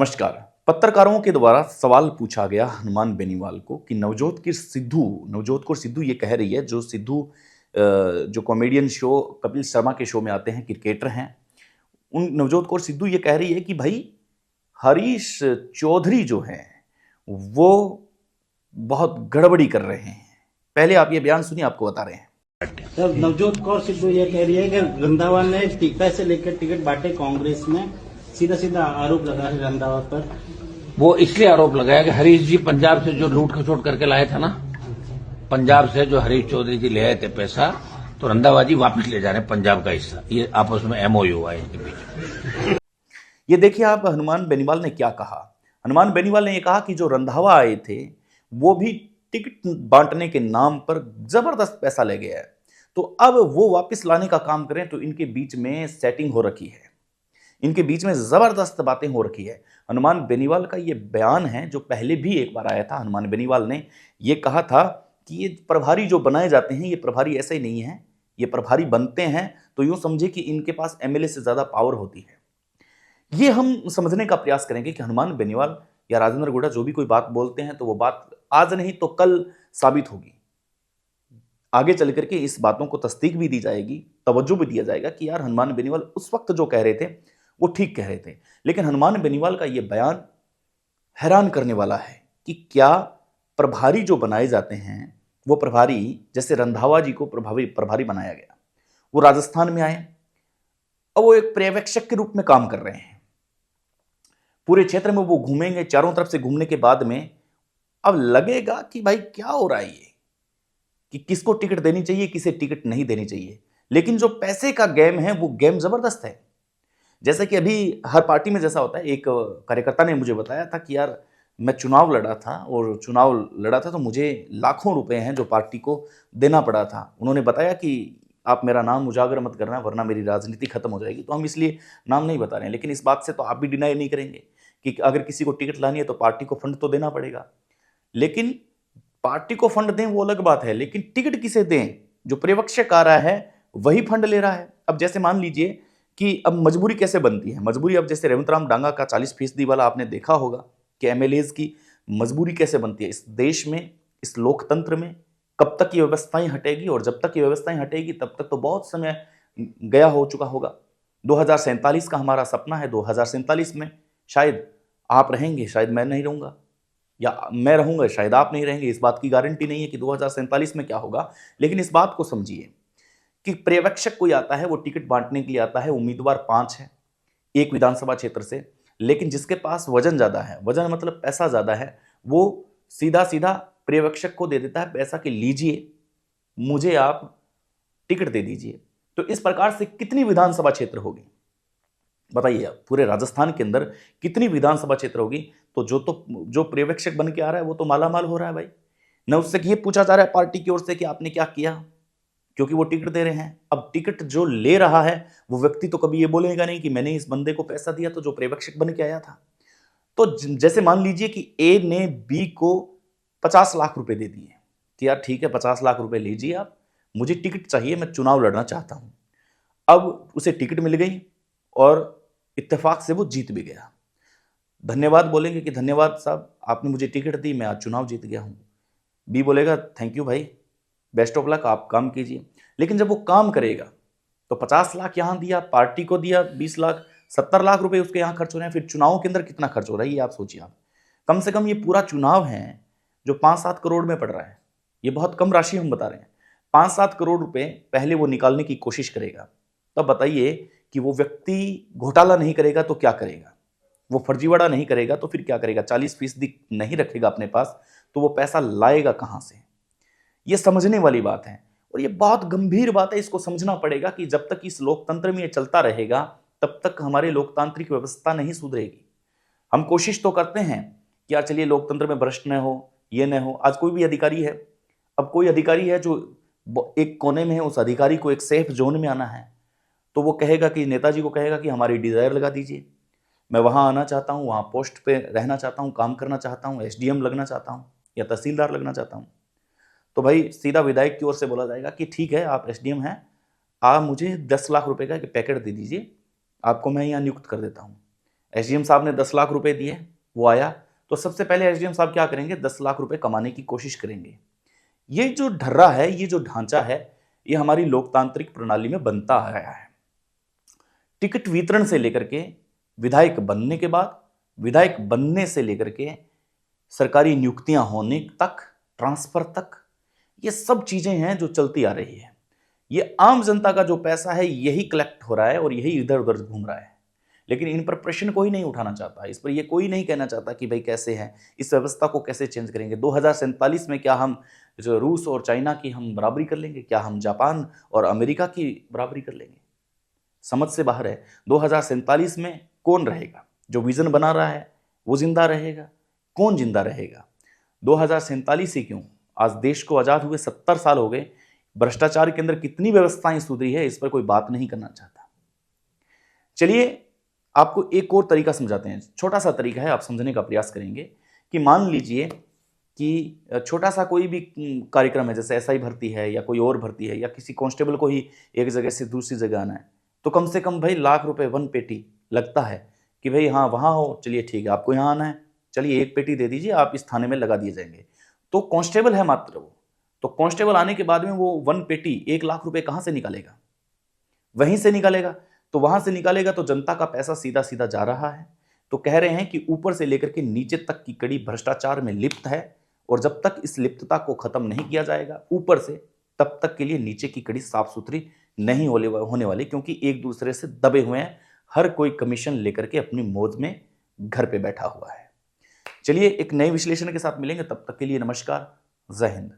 नमस्कार। पत्रकारों के द्वारा सवाल पूछा गया हनुमान बेनीवाल को कि नवजोत कौर सिद्धू ये कह रही है, जो सिद्धू जो कॉमेडियन शो कपिल शर्मा के शो में आते हैं, क्रिकेटर हैं, उन नवजोत कौर सिद्धू ये कह रही है कि भाई हरीश चौधरी जो हैं वो बहुत गड़बड़ी कर रहे हैं। पहले आप ये बयान सुनिए, आपको बता रहे हैं। सर, नवजोत कौर सिद्धू ये कह रही है कि रंधावा ने पैसे लेकर टिकट बांटे कांग्रेस में। सीधा सीधा आरोप लगा है रंधावा पर। वो इसलिए आरोप लगाया कि हरीश जी पंजाब से जो लूट खसोट करके लाए थे ना, पंजाब से जो हरीश चौधरी जी ले आए थे पैसा, तो रंधावा जी वापस ले जा रहे हैं पंजाब का हिस्सा। ये आपस में एमओयू हुआ है इनके बीच। ये देखिए आप हनुमान बेनीवाल ने क्या कहा। हनुमान बेनीवाल ने यह कहा कि जो रंधावा आए थे वो भी टिकट बांटने के नाम पर जबरदस्त पैसा ले गया है, तो अब वो वापस लाने का काम करें तो इनके बीच में सेटिंग हो रखी है, इनके बीच में जबरदस्त बातें हो रखी है। हनुमान बेनीवाल का ये बयान है जो पहले भी एक बार आया था। हनुमान बेनीवाल ने ये कहा था कि ये प्रभारी जो बनाए जाते हैं ये प्रभारी ऐसे ही नहीं है, ये प्रभारी बनते हैं तो यूं समझे कि इनके पास एमएलए से ज्यादा पावर होती है। ये हम समझने का प्रयास करेंगे कि हनुमान बेनीवाल या राजेंद्र गुड़ा जो भी कोई बात बोलते हैं तो वो बात आज नहीं तो कल साबित होगी। आगे चल करके इस बातों को तस्दीक भी दी जाएगी, तवज्जो भी दिया जाएगा कि यार हनुमान बेनीवाल उस वक्त जो कह रहे थे वो ठीक कह रहे थे। लेकिन हनुमान बेनीवाल का ये बयान हैरान करने वाला है कि क्या प्रभारी जो बनाए जाते हैं वो प्रभारी, जैसे रंधावा जी को प्रभारी बनाया गया, वो राजस्थान में आए और वो एक पर्यवेक्षक के रूप में काम कर रहे हैं। पूरे क्षेत्र में वो घूमेंगे, चारों तरफ से घूमने के बाद में अब लगेगा कि भाई क्या हो रहा है ये, कि किसको टिकट देनी चाहिए, किसे टिकट नहीं देनी चाहिए। लेकिन जो पैसे का गेम है वो गेम जबरदस्त है। जैसे कि अभी हर पार्टी में जैसा होता है, एक कार्यकर्ता ने मुझे बताया था कि यार मैं चुनाव लड़ा था और चुनाव लड़ा था तो मुझे लाखों रुपए हैं जो पार्टी को देना पड़ा था। उन्होंने बताया कि आप मेरा नाम उजागर मत करना वरना मेरी राजनीति खत्म हो जाएगी, तो हम इसलिए नाम नहीं बता रहे हैं। लेकिन इस बात से तो आप भी डिनाई नहीं करेंगे कि अगर किसी को टिकट लानी है तो पार्टी को फंड तो देना पड़ेगा। लेकिन पार्टी को फंड दें वो अलग बात है, लेकिन टिकट किसे दें? जो पर्यवेक्षक आ रहा है वही फंड ले रहा है। अब जैसे मान लीजिए कि अब मजबूरी कैसे बनती है, मजबूरी अब जैसे रेवंत राम डांगा का 40% वाला आपने देखा होगा कि एमएलएज की मजबूरी कैसे बनती है। इस देश में, इस लोकतंत्र में कब तक ये व्यवस्थाएं हटेगी, और जब तक ये व्यवस्थाएं हटेगी तब तक तो बहुत समय गया हो चुका होगा। 2047 का हमारा सपना है, 2047 में शायद आप रहेंगे, शायद मैं नहीं रहूंगा, या मैं रहूंगा शायद आप नहीं रहेंगे। इस बात की गारंटी नहीं है कि 2047 में क्या होगा। लेकिन इस बात को समझिए कि पर्यवेक्षक कोई आता है, वो टिकट बांटने के लिए आता है। उम्मीदवार 5 है एक विधानसभा क्षेत्र से, लेकिन जिसके पास वजन ज्यादा है, वजन मतलब पैसा ज्यादा है, वो सीधा सीधा पर्यवेक्षक को दे देता है पैसा कि लीजिए, मुझे आप टिकट दे दीजिए। तो इस प्रकार से कितनी विधानसभा क्षेत्र होगी बताइए आप, पूरे राजस्थान के अंदर कितनी विधानसभा क्षेत्र होगी? तो जो पर्यवेक्षक बन के आ रहा है वो तो मालामाल हो रहा है भाई। न उससे ये पूछा जा रहा है पार्टी की ओर से कि आपने क्या किया, क्योंकि वो टिकट दे रहे हैं। अब टिकट जो ले रहा है वो व्यक्ति तो कभी ये बोलेगा नहीं कि मैंने इस बंदे को पैसा दिया, तो जो पर्यवेक्षक बन के आया था। तो जैसे मान लीजिए कि ए ने बी को 50 लाख रुपए दे दिए कि यार ठीक है 50 लाख रुपए लीजिए आप, मुझे टिकट चाहिए, मैं चुनाव लड़ना चाहता हूं। अब उसे टिकट मिल गई और इत्तेफाक से वो जीत भी गया। धन्यवाद बोलेंगे कि धन्यवाद साहब, आपने मुझे टिकट दी, मैं आज चुनाव जीत गया हूं। बी बोलेगा थैंक यू भाई, बेस्ट ऑफ लक, आप काम कीजिए। लेकिन जब वो काम करेगा तो 50 लाख यहां दिया, पार्टी को दिया 20 लाख, 70 लाख रुपए उसके यहां खर्च हो रहे हैं। फिर चुनाव के अंदर कितना खर्च हो रहा है ये आप सोचिए। आप कम से कम ये पूरा चुनाव है जो 5-7 करोड़ में पड़ रहा है, ये बहुत कम राशि हम बता रहे हैं। 5-7 करोड़ रुपए पहले वो निकालने की कोशिश करेगा, तब बताइए कि वो व्यक्ति घोटाला नहीं करेगा तो क्या करेगा? वो फर्जीवाड़ा नहीं करेगा तो फिर क्या करेगा? 40% नहीं रखेगा अपने पास तो वो पैसा लाएगा कहां से? ये समझने वाली बात है और ये बहुत गंभीर बात है। इसको समझना पड़ेगा कि जब तक इस लोकतंत्र में ये चलता रहेगा तब तक हमारी लोकतांत्रिक व्यवस्था नहीं सुधरेगी। हम कोशिश तो करते हैं कि यार चलिए लोकतंत्र में भ्रष्ट न हो, ये न हो। आज कोई भी अधिकारी है, अब कोई अधिकारी है जो एक कोने में है, उस अधिकारी को एक सेफ जोन में आना है तो वो कहेगा कि नेताजी को कहेगा कि हमारी डिजायर लगा दीजिए, मैं वहां आना चाहता हूं, वहां पोस्ट पे रहना चाहता हूं, काम करना चाहता हूं, एसडीएम लगना चाहता हूं या तहसीलदार लगना चाहता हूं। तो भाई सीधा विधायक की ओर से बोला जाएगा कि ठीक है आप एसडीएम हैं, आप मुझे 10 लाख रुपए का एक पैकेट दे दीजिए, आपको मैं यहाँ नियुक्त कर देता हूँ। एसडीएम साहब ने 10 लाख रुपए दिए, वो आया, तो सबसे पहले एसडीएम साहब क्या करेंगे, 10 लाख रुपए कमाने की कोशिश करेंगे। ये जो ढर्रा है, ये जो ढांचा है, ये हमारी लोकतांत्रिक प्रणाली में बनता आया है। टिकट वितरण से लेकर के विधायक बनने के बाद, विधायक बनने से लेकर के सरकारी नियुक्तियां होने तक, ट्रांसफर तक, ये सब चीजें हैं जो चलती आ रही है। ये आम जनता का जो पैसा है यही कलेक्ट हो रहा है और यही इधर उधर घूम रहा है। लेकिन इन पर प्रश्न कोई नहीं उठाना चाहता, इस पर ये कोई नहीं कहना चाहता कि भाई कैसे है, इस व्यवस्था को कैसे चेंज करेंगे। 2047 में क्या हम जो रूस और चाइना की हम बराबरी कर लेंगे? क्या हम जापान और अमेरिका की बराबरी कर लेंगे? समझ से बाहर है। 2047 में कौन रहेगा? जो विजन बना रहा है वो जिंदा रहेगा? कौन जिंदा रहेगा? 2047 ही क्यों, आज देश को आजाद हुए 70 साल हो गए, भ्रष्टाचार के अंदर कितनी व्यवस्थाएं सुधरी है, इस पर कोई बात नहीं करना चाहता। चलिए आपको एक और तरीका समझाते हैं, छोटा सा तरीका है, आप समझने का प्रयास करेंगे कि मान लीजिए कि छोटा सा कोई भी कार्यक्रम है, जैसे एसआई भर्ती है या कोई और भर्ती है, या किसी कांस्टेबल को ही एक जगह से दूसरी जगह आना है, तो कम से कम भाई लाख रुपए 1 पेटी लगता है कि भाई हाँ वहाँ हो, चलिए ठीक है, आपको यहाँ आना है, चलिए 1 पेटी दे दीजिए, आप इस थाने में लगा दिए जाएंगे। तो कांस्टेबल है मात्र वो, तो कांस्टेबल आने के बाद में वो 1 पेटी 1 लाख रुपए कहाँ से निकालेगा? वहीं से निकालेगा। तो वहां से निकालेगा तो जनता का पैसा सीधा सीधा जा रहा है। तो कह रहे हैं कि ऊपर से लेकर के नीचे तक की कड़ी भ्रष्टाचार में लिप्त है, और जब तक इस लिप्तता को खत्म नहीं किया जाएगा ऊपर से, तब तक के लिए नीचे की कड़ी साफ सुथरी नहीं होने वाली, क्योंकि एक दूसरे से दबे हुए हैं, हर कोई कमीशन लेकर के अपनी मौज में घर पे बैठा हुआ है। चलिए एक नए विश्लेषण के साथ मिलेंगे, तब तक के लिए नमस्कार, जय हिंद।